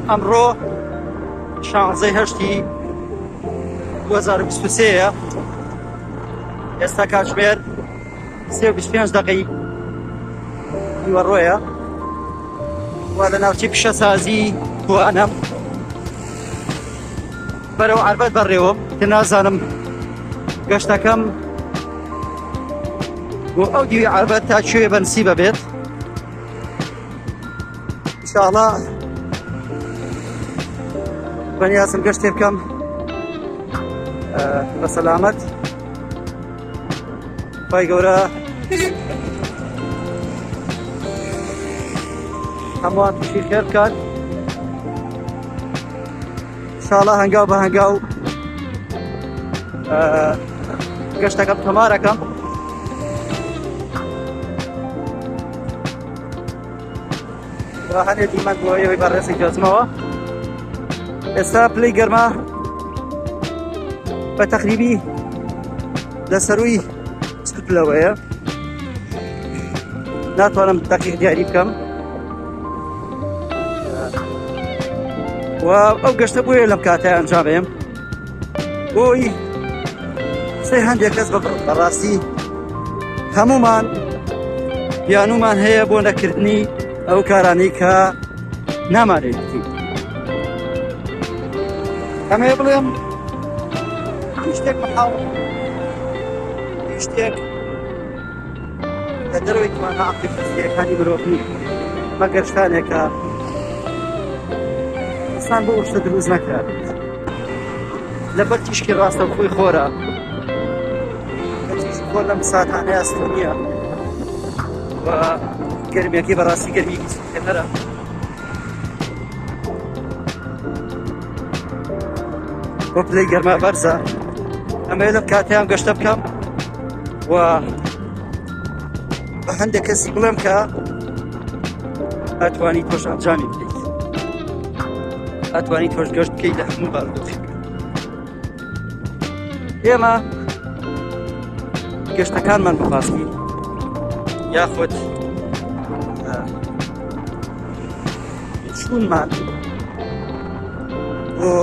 ئەمڕۆ 16 هەشتی 2023 ئێستا کاتژمێر 3:25 دقەی نیوەڕۆیە وا لە ناوچەی پیشەسازی توانەم بەرەو عەربەت بەڕێوەم کە نازانم گەشتەکەم بۆ ئەو دیوی عەربەت تا کوێ بەنسیبە بێت. ئینشاءڵڵا بەنیازم گەشتێ بکەم بە سەلامەت. خی گەورە هەمووان تووشی خێر بکات. ئینشاءڵڵا هەنگاو بە هەنگاو گەشتەکەم تەمارەکەم. هەنێ دیمەند بۆ ئەوەی بەڕێزی گەزمەوە. ئێستا پلەی گەرما بە تەقریبی لە سەرووی 40 پلەوەیە. ناتوانم دەقیق دیاری بکەم و ئەو گەشتە بۆیە لەم کاتەیە ئەنجامێم بۆی قسەی هەندێک کەس بەڕاستی هەموومان بیانومان هەیە بۆ نەکردنی ئەو کارانەی کە نامانەوێت بکەین. ئەمەیە بڵێم شتێک بەحاڵ شتێک لە دەروی توانە ئەقلیەکانی مرۆڤ نییە مەگەر شتانێکە ئینسان بۆ شتە دروست نەکرات لەبەر تیشکی ڕاستەوخۆی خۆرە. تیشکی خۆر لەم ساتانەیە ئەستۆنیە و گەرمێکی بەڕاستی گەرمیکی سوکەتەرە. بۆ پلەی گەرما بەرزە. ئەمەیە لەم کاتەیان گەشتە بکەم و بە هەندێک کەسی بڵێم کە ئەتوانی تۆش ئەنجامی بدەیت، ئەتوانی تۆش گەشت بکەیت لە هەموو بارودۆخی. ئێمە گەشتەکانمان بەڕاستی یاخود چوونمان بۆ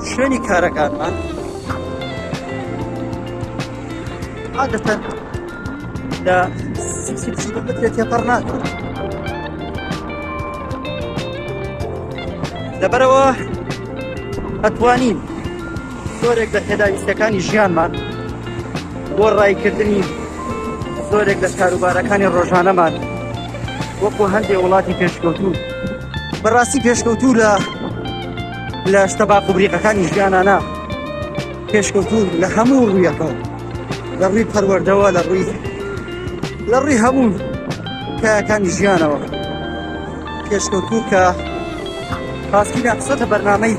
شوێنی کارەکانمان عادەتەن لە 30 کیلۆمتر تێپەڕ ناکەن. لەبەرەوە ئەتوانین زۆرێک لە پێداویستەکانی ژیانمان بۆ ڕایکردنی زۆرێک لە کاروبارەکانی ڕۆژانەمان وەکو هەندێک وڵاتی پێشکەوتوو بەڕاستی پێشکەوتوو لە شتە باقوبریقەکانی ژیانانە پێشکەوتوو لە هەموو ڕوویەکەوە، لە ڕووی پەروەردەوە، لە ڕووی هەموو کایەکانی ژیانەوە پێشکەوتوو کە پاسکینە قسەتە بەرنامەی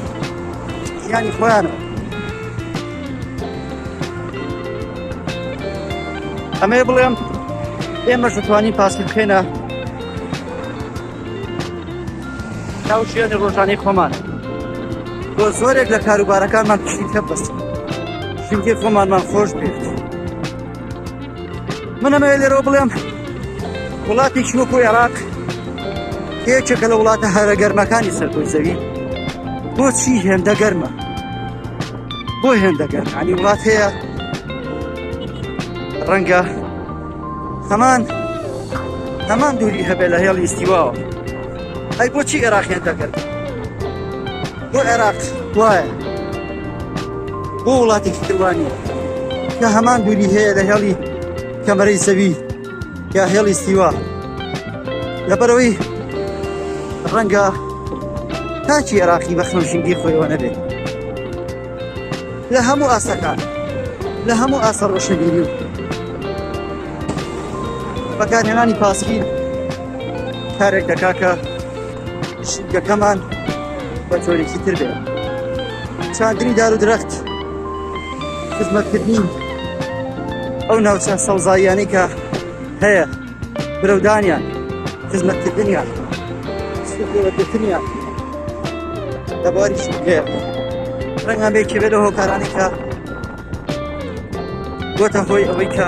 ژیانی خۆیانەوە. ئەمەیە بڵێم ئێمەش دەتوانین پاسکی بکەینە ناو ژیانی ڕۆژانەی خۆمان بۆ زۆرێک لە کاروبارەکانمان پشتی تێبەستین، چونکە خۆمانمان خۆش بێت. من ئەمەیە لێرەوە بڵێم وڵاتێکی وەکو عێراق یەکێکە لە وڵاتە هەرە گەرمەکانی سەربەی زەوی. بۆچی هێندە گەرمە؟ بۆ هێندە گەرمە؟ یعنی وڵات هەیە ڕەنگە هەمان دووری هەبێت لە هێڵی ئیستیواوە. ئەی بۆچی عێراق هێندە گەرمە؟ بۆ عێراق وایە بۆ وڵاتێکی تروانیە کە هەمان دووری هەیە لە هێڵی کەمەرەی زەوی یا هێڵی ئیستیوا. لەبەرەوەی ڕەنگە تاچی عێراقی بە خەمژینگی خۆیەوە نەبێت لە هەموو ئاسەکان، لە هەموو ئاسە ڕۆشنبیری و بەکارهێنانی پاسکیل کارێک دەکا کە شنگەکەمان بە جۆرێکی تر بێت. چاندنی دار و درەخت، خزمەتکردنی ئەو ناوچە سەوزاییانەی کە هەیە، برەودانیان، خزمەتکردنیان، سوکۆوەگرتنیان لە بواری شنگەیە. ڕەنگە بێکی بێت لە هۆکارانی کە گۆتە هۆی ئەوەی کە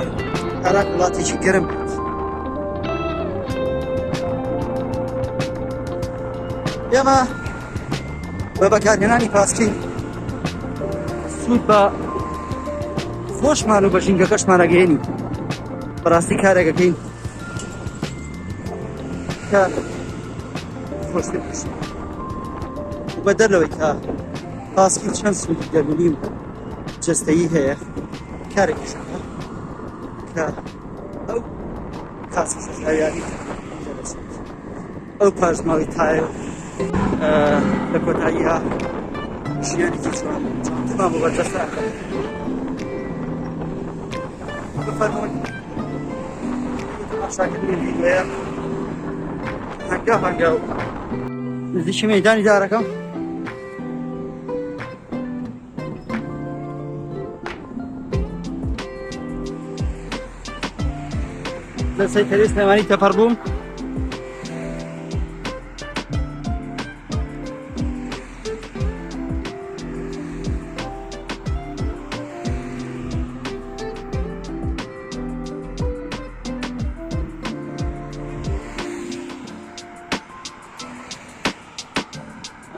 عێراق وڵاتێکی گەرم بێت. ئێمە بە بەکارهێنانی پاسکی سوود بە خۆشمان و بە ژینگەکەشمان ئەگەیەنی بەڕاستی کارێکەکەین کە خۆشتر بشین و بەدەر لەوەی کە پاسکی چەند سوودی دەرونی و جەستەیی هەیە کارێکیشەکە کە ئەو کاسی سەرایانی دەرەچێت ئەو پاژماوەی تایە لە کۆتاییها ژیانێکی جوان تمام و بەردەست ئەکەن. بفەرموون تەماشاکردنی ڤیدیۆیە هەنگا و نزیکی مەیدانی دارەکەم. لە سەیتەرەی سلێمانی تەپەڕ بووم.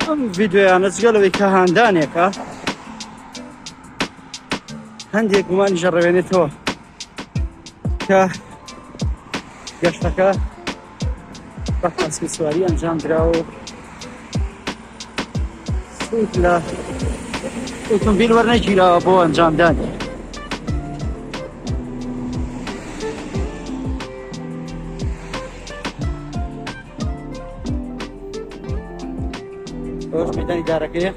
ئەم ڤیدیۆیانە جگەلەوەی کە هاندانێکە هەندێک گومانی ژەڕەوێنێتەوە کە گەشتەکە بە پاسکی سواری ئەنجام دراوە و سوود لە ئۆتۆمبیل وەرنەگیراوە بۆ ئەنجامدانی. ئەوەش مەیدانی دارەکەیە.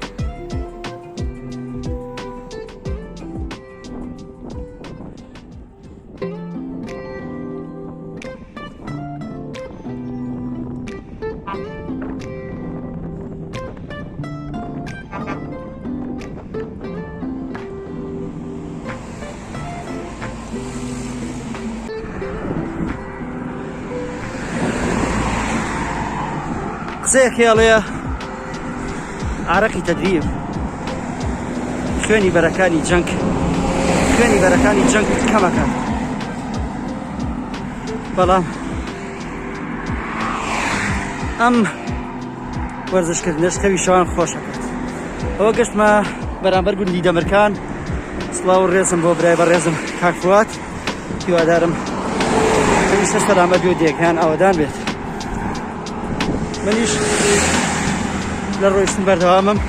قسەیەکی ئەڵێە عارەقی تەدریب خوێنی بەرەکانی جەنگ کەمەکە، بەڵام ئەم وەرزشکردنەش خەوی شەوان خۆشەکات. ئەوە گەشتمە بەرامبەر گوندی دەمرکان. سڵاو و ڕێزم بۆ برای بەڕێزم کاک فواد، هیوادارم هەمیشە سەلامەت بێ و دێکان ئاوادان بێت. منیش لە ڕۆیشتن بەردەوامم،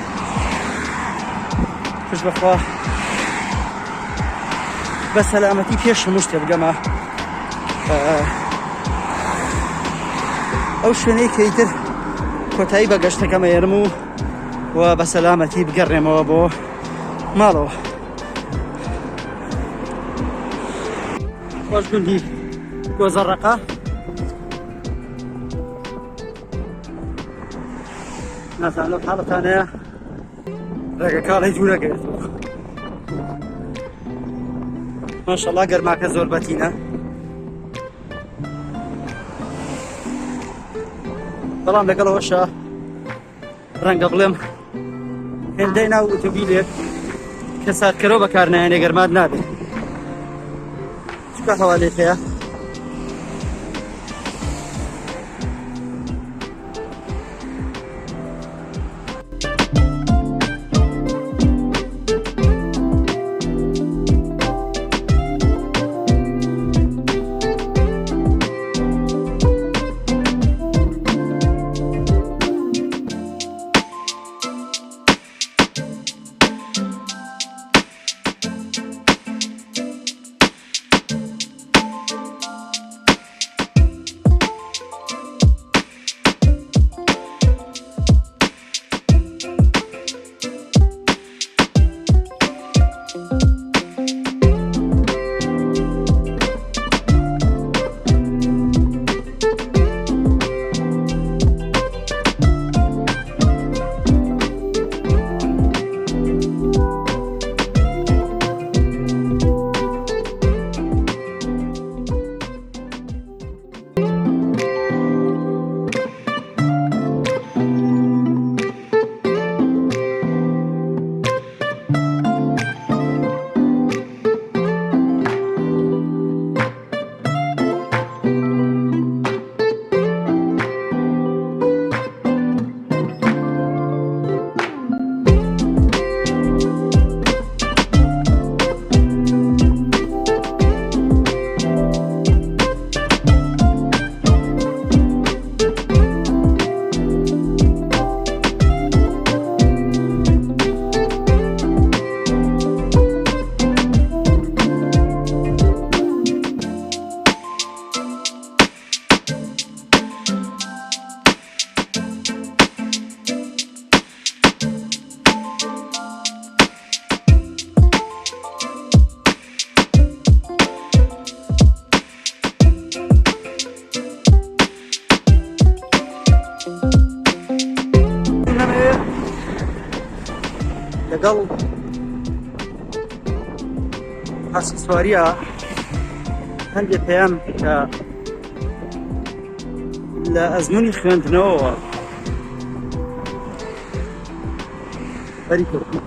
پشت بەخوا بە سەلامەتی پێش هەموو شتێ بگەمە ئەو شوێنەی کە ئیتر کۆتایی بە گەشتەکەمە ئێرم و بە سەلامەتی بگەڕێمەوە بۆ ماڵەوە. خۆش گوندی گۆزەڕەقە نازانم لەو حاڵەتانەیە ڕێگەکاڵی دوورەگەێتەوە. ماشەڵڵا گەرماکە زۆر بەتینە، بەڵام لەگەڵەوەشە ڕەنگە بڵێم هێندەی ناو ئۆتۆمبیلێک کە ساتکەرەوە بەکارنایەنێ گەرمات نابێت چکە هەوا لێت هەیە. لەگەڵ حەسی سواریە هەندێک پێیان کە لە ئەزمموی خوێندنەوەەوە بەری کردن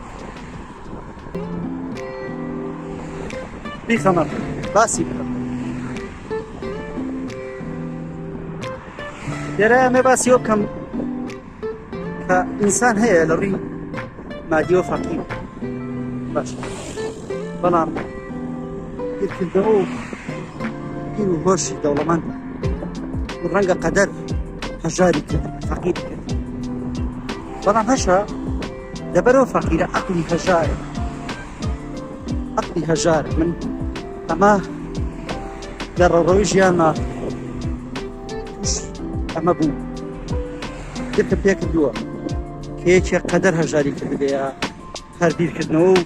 بیخەمە باسی بکەم لێرە ئەمێ باسی ئەوە بکەم کە ئینسان هەیە لە ڕووی مادی و فەقیر باش بەڵام بیرکردنەوە و پیر و هۆشی دەوڵەمەند ڕەنگە قەدەر هەژاری کرد فەقیر کرد بەڵام هەشە لەبەرەوە فەقیرە عەقلی هەژارە عەقلی هەژارە من ئەمە لە ڕۆڕۆی ژیانما توش ئەمە بوو دکم پێ کردووە کە یەکێک قەدەر هەژاری کردگەیە هەر بیرکردنەوە و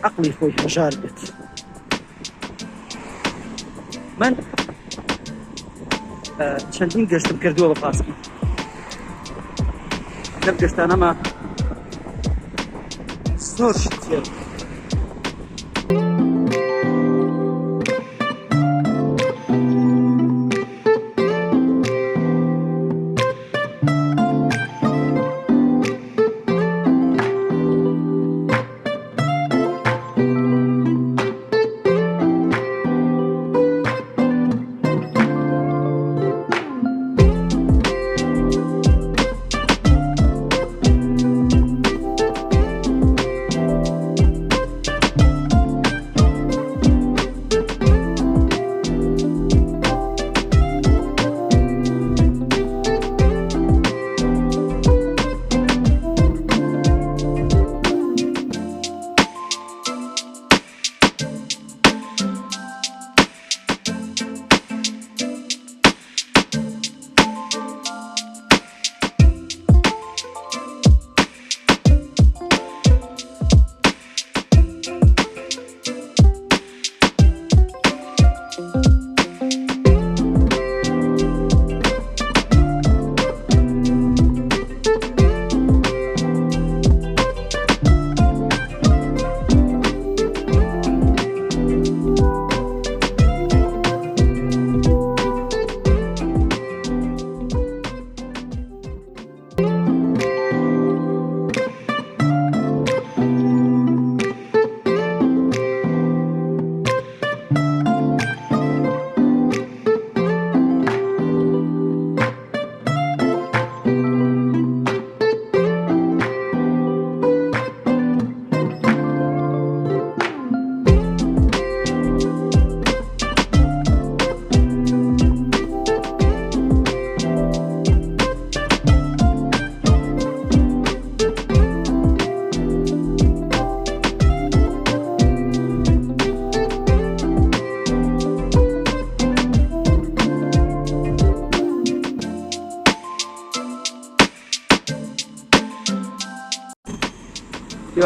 عەقلی خۆی هەژار بێت من چەندین گەشتم کردووە بە پاسکی لەم گەشتانەمە زۆر شت فێر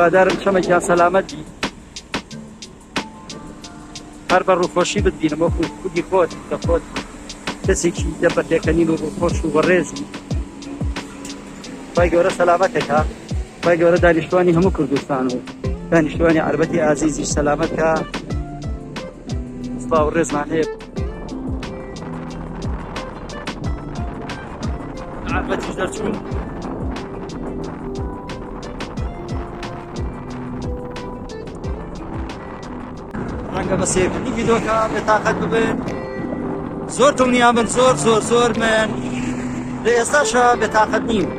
هیوادارم شەمێکیان سەلامەت بی هەر بە ڕووخۆشی بتبینم وەکو خودی خۆت کە خۆت کەسێکی دەبەتێکەنین و ڕووخۆش و بەڕێزی خی گەورە سەلامەتێکە خی گەورە دانیشتوانی هەموو کوردستان و دانیشتوانی عەربەتی ئازیزیش سەلامەتکە سڵاو و ڕێزمان هەیە عەربەتیش دەرچوون ڕەنگە بە سێکردنی ڤیدۆکە بێتاقەت ببن زۆر دڵنیا بن زۆر من لە ئێستاشە بێتاقەت نیم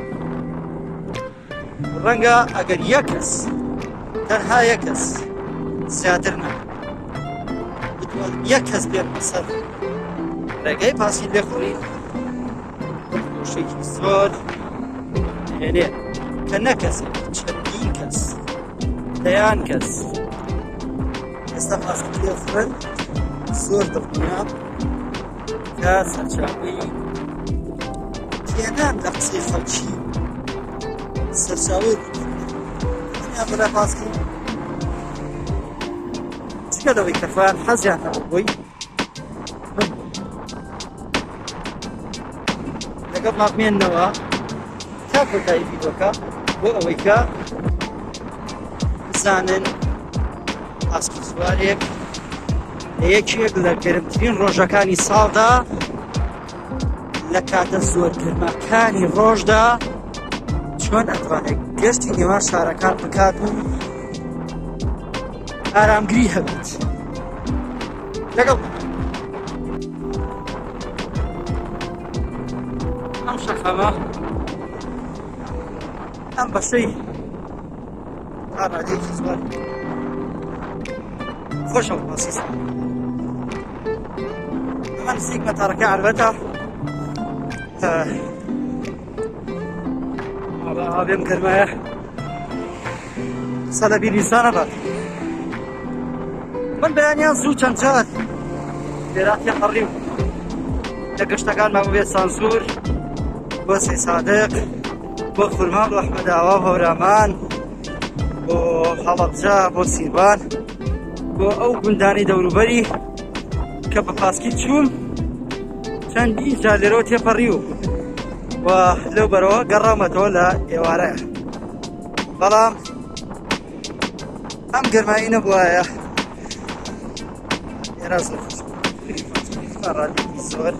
ڕەنگە ئەگەر یەک کەس تەنها یەک کەس زیاتر نە یەک کەس بێت بەسەر ڕێگەی پاسی لێخوڕین شێکی زۆر هێنێ کە نەکەسێت چەندین کەس دەیان کەس ئێستا پاسی لێخوڕن زۆر دڵنیام کە سەرچاوەی تێنان لە قسەی خەڵکی سەرچاوەی دنیا بەرە پاسکی جگە لەوەی کەفان حەزیان بۆی لەگەڵ ماپمێننەوە تا کۆتایی ڤیدۆکە بۆ ئەوەی کە بزانن پاسکی سوارێک یەکێک لە گەرمترین ڕۆژەکانی ساڵدا لە کاتە زۆر گەرمەکانی ڕۆژدا چۆن ئەتوانێت گەشتی نێوان شارەکان بکات و ئارامگری هەبێت لەگەڵ ئەم شەقەمە ئەم بەشەی تا ڕادێکی زۆر خۆشە باسی ئەمە نزیک مەتارەکە عەربەتە ئابێم گەرمایە قسە لە بیر ئینسان نەبات من بەیانیان زوو چەند جار لێراتیان پەڕیم لە گەشتەکانمان بێت سانسور بۆ سەی سادق بۆ خورمان بۆ ئەحمەداوا بۆ هەورامان بۆ هەڵەبجە بۆ سیروان بۆ ئەو گوندانی دەوروبەری کە بە پاسکی چوون چەندی جار لێرەوە تێپەڕی و لەو بەرەوە گەڕامەتەوە لە ئێوارەیە بەڵام ئەم گەرمایی نەبووایە ئێرە زۆر ڕادێکی زۆر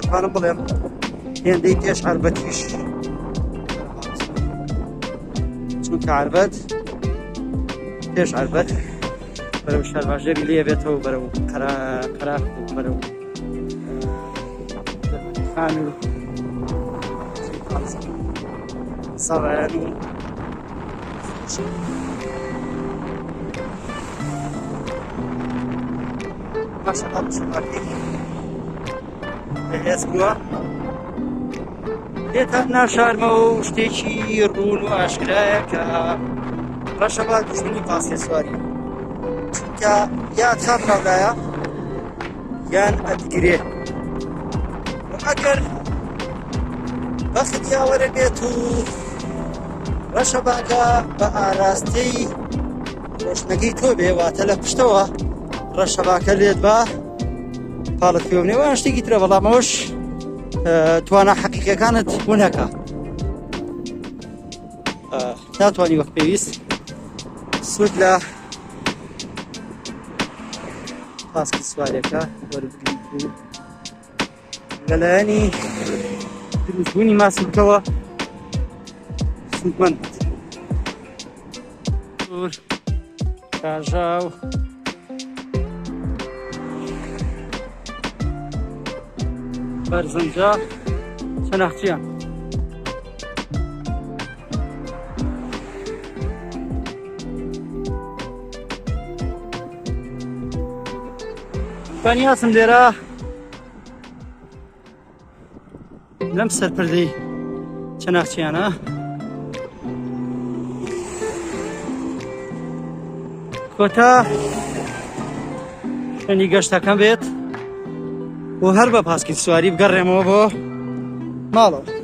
دەتوانم بڵێم هێندەی پێش عەربەتیش چونکە عەربەت پێش عەربەت بەرەو شارباژێری لێ بێتەوە بەرەو قەراق و بەرەو خان و سەڕایان و ماشەڵڵا مسلمانێکی بەهێز بووە لێتان ناشارمەوە و شتێکی ڕوون و ئاشکرایە کە ڕەشەبا دوژمنی پاسکە سواری چونکە یا چاپ ڕاولایە یان ئەدگرێ ئەگەر بەخت یاوەرە بێت و ڕەشەباکە بە ئاراستەی ڕۆشنەکەی تۆ بێ واتە لە پشتەوە ڕەشەباکە لێت بە پاڵت پێ بنێوە شتێکی ترە بەڵام ئەوەش توانە حەقیقیەکانت بوو نەکا ناتوانی وەک پێویست سوود لە پاسکی سوارێکە وەربگریت و لەلایەنی دروستبوونی ماسوولکەوە سوودمەند بێت کاژاو بەرزەنجە شەناخچیان بەنیاسم لێرە لەم سەرپردەی شەناخچیانە کۆتا شوێنی گەشتەکەم بێت و هەر بە پاسکی سواری بگەڕێمەوە بۆ ماڵەوە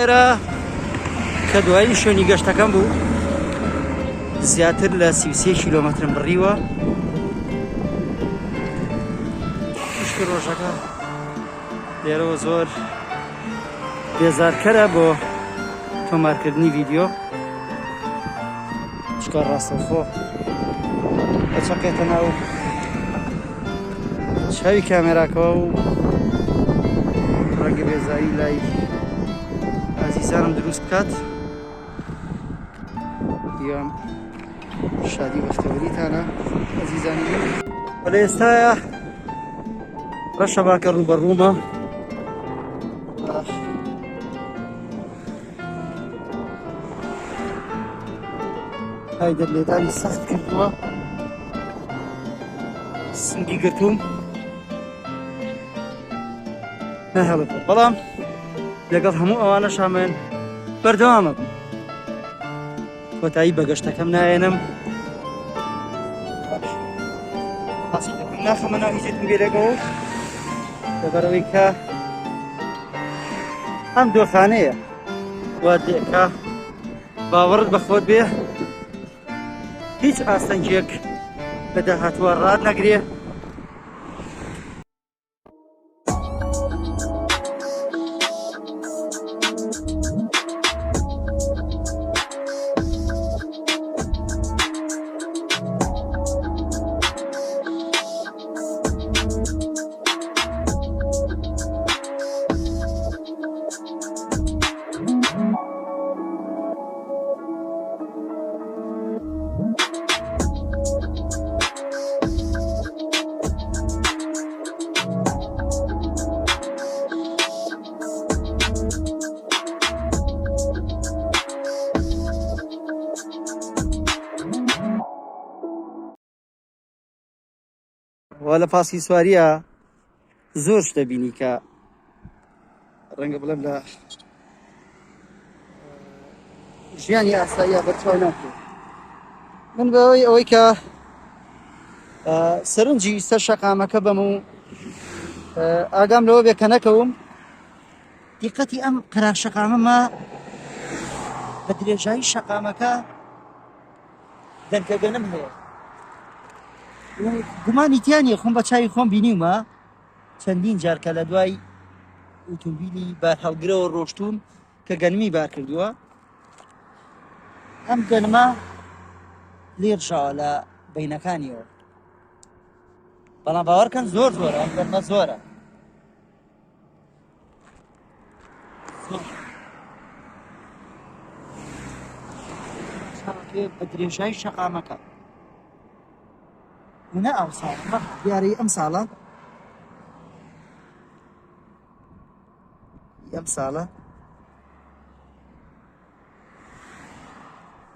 ئێرە کە دوایی شوێنی گەشتەکەم بوو زیاتر لە 33 کیلۆمەترم بڕیوە. پشتی ڕۆژەکە لێرەوە زۆر بێزارکەرە بۆ تۆمارکردنی ڤیدیۆ، چکە ڕاستەوخۆ ئەچەقێتە ناو چاوی کامێراکەوە و ڕەنگە بێزایی لای ئازیزانم دروست بکات. دیوام شادی بەختەوەریتانە ئازیزانی من. بەڵێ ئێستایە ڕەشە باکە ڕوبەڕوومە هایدە لێدانی سەخت کردووە، سنگی گرتووم نەهێڵێت، بەڵام لەگەڵ هەموو ئەوانەش ئەمێن بەردەوامە بم، کۆتایی بە گەشتەکەم نایەنم، باسی دەکەم ناخەمە ناو هیچێتم بێرەگەوە لەبەرەوەی کە ئەم دۆخانەیە وا دێکە باوەڕت بە خۆت بێ هیچ ئاستەنجێک لە داهاتووە ڕات نەگرێ. وا لە پاسی سواریە زۆر شتە بینی کە ڕەنگە بڵێم لە ژیانی ئاساییە بەرچاو ناکرێت. من بەوەی ئەوەی کە سەرنجی سەر شەقامەکە بم و ئاگام لەوە بێ کە نەکەوم، دیقەتی ئەم قەراغ شەقامەمە بە درێژایی شەقامەکە دەنکەگەنم هەیە. گومانی تیانە خۆم بە چاوی خۆم بینیومە چەندین جار کە لە دوای ئۆتۆمبیلی بار هەڵگرەوە ڕۆشتوم کە گەنمی بار کردووە. ئەم گەنمە لێرژاوە لە بەینەکانیەوە، بەڵام باوەڕکەن زۆر زۆرە، ئەم گەنمە زۆرە بە درێژایی شەقامەکە منە ئەو ساڵ دیارەی ئەم ساڵە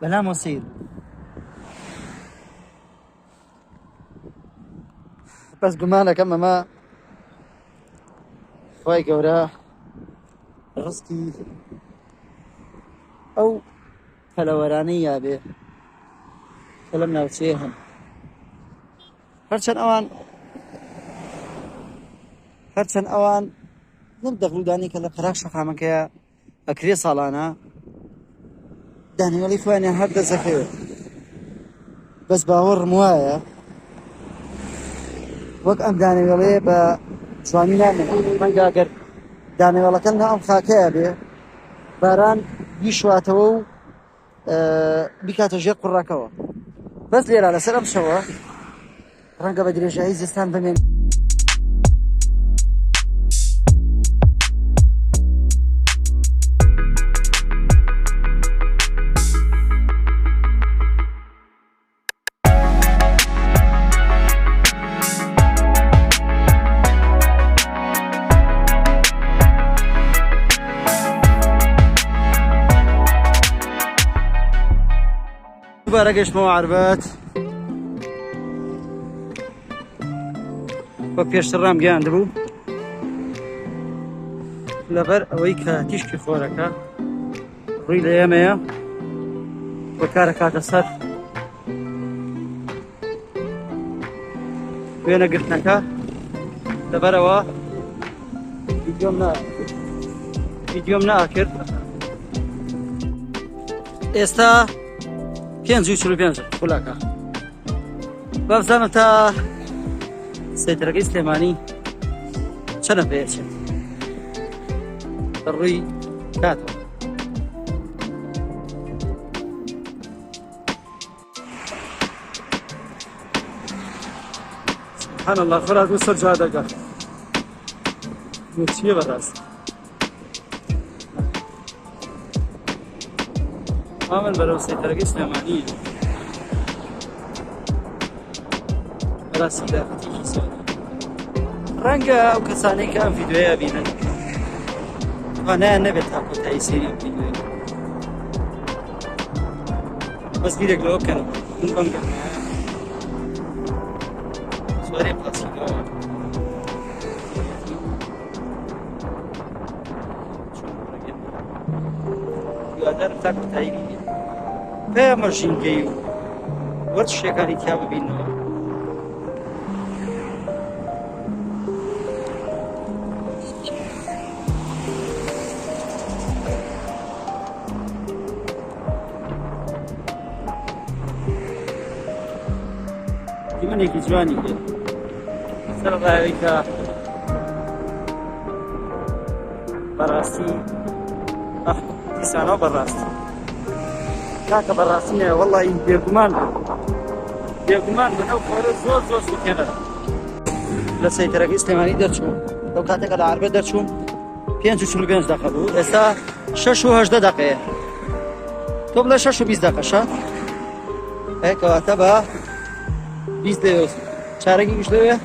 بەلامەوە سیر بەس گومانەکەم ئەمە خوای گەورە ڕزقی ئەو پەلەوەرانەی یابێ کە لەم ناوچەیە هەن. هەرچەند ئەوان نەک دەغڵودانی کە لە قەراغ شەقامەکەیە ئەکرێ ساڵانە دانیوەڵی خۆیانیان هەر دەزەخەوێت، بەس باوەڕم وایە وەک ئەم دانیوەڵەیە بە جوانی نامێت. ڕەنگە ئەگەر دانیوەڵەکە لە ئەم خاکەیە بێ باران بیشواتەوە و بیکاتە ژێر قوڕەکەوە، بەس لێرە لەسەر ئەم شەوە ڕەنگە بە درێژایی زستان بمێن. دووبارە گەشتمەوە عەربەت، بە پێشتر ڕام گەیاندبوو لەبەر ئەوەی کە تیشکی خۆرەکە ڕووی لە ئێمەیە بۆ کارە کاتە سەر وێنەگرتنەکە، لەبەرەوە ڤیدیۆم ناکرد ئێستا 5:45 خولاکە بابزانم تا سەیترەکەی سلێمانی چەنە پێچێت ڕووی کاتەوە. سبحان الله خۆرات بۆ سەر جا دەگات چییە بەڕاست ئامن بەرەو سەیترەکەی سلێمانیە بەڕاستی داخەتێکی سۆدا ڕەنگە ئەو کەسانەی کە ئەم ڤیدیۆیە بینن توانایان نەبێت تا کۆتایی سێری ئەم ڤیدیۆیە بەس بیرێک لەوە بکەن من بەنگە سوارێ پلاسیکەوە هیوادارم تا کۆتایی بینێت پێیە ژینگەی و وەرچ شتێکانی تیا ببینەوە دیمەنێکی جوانی بێت سەر ڕایەوەی کە بەڕاستی دیسانەوە بەڕاستی کاکە بەڕاستی نایە وەڵڵی بێگومان بن ئەو خۆرە زۆر زۆر سوکێنە لە سەیترەکەی سلێمانی دەرچووم لەو کاتێکە لە عەربە دەرچووم 5:45 دەقە بوو ئێستا 6:18 دەقەیە تۆ بڵێ 6:20 دەقەشە کەواتە بە 20 دقیقه چارەکی گشتەوە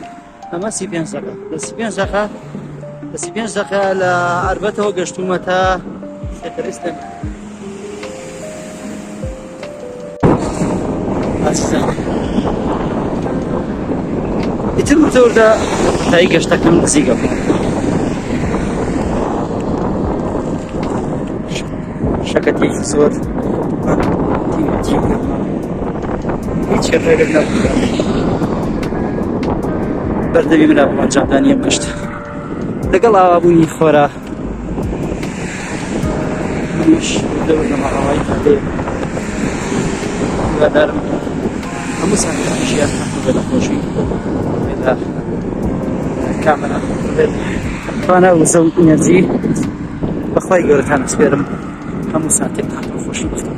ئەمە 35 دقیقه لە 35 دقیقه لە عەربەتەوە گەشتومە تا سەیترەی سلێمانی ئیتر وتەوردە تایی گەشتەکەم نزیکە بوو شەکەتێکی زۆر هیچ ڕێگەک نەبوو بەردەمی منە بۆ ئەنجامدانی ئەم گەشتە لەگەڵ ئاوابوونی خۆرا منیش دەوردەمە ئاوای کاتێ هیوادارم هەموو ساتێکیشیان بە نەخۆشی پێدا کامەرە بێت توانە وزە و ئینەرجی بەخوای گەورەتان سپێرم هەموو ساتێکتان بەخۆشی بێت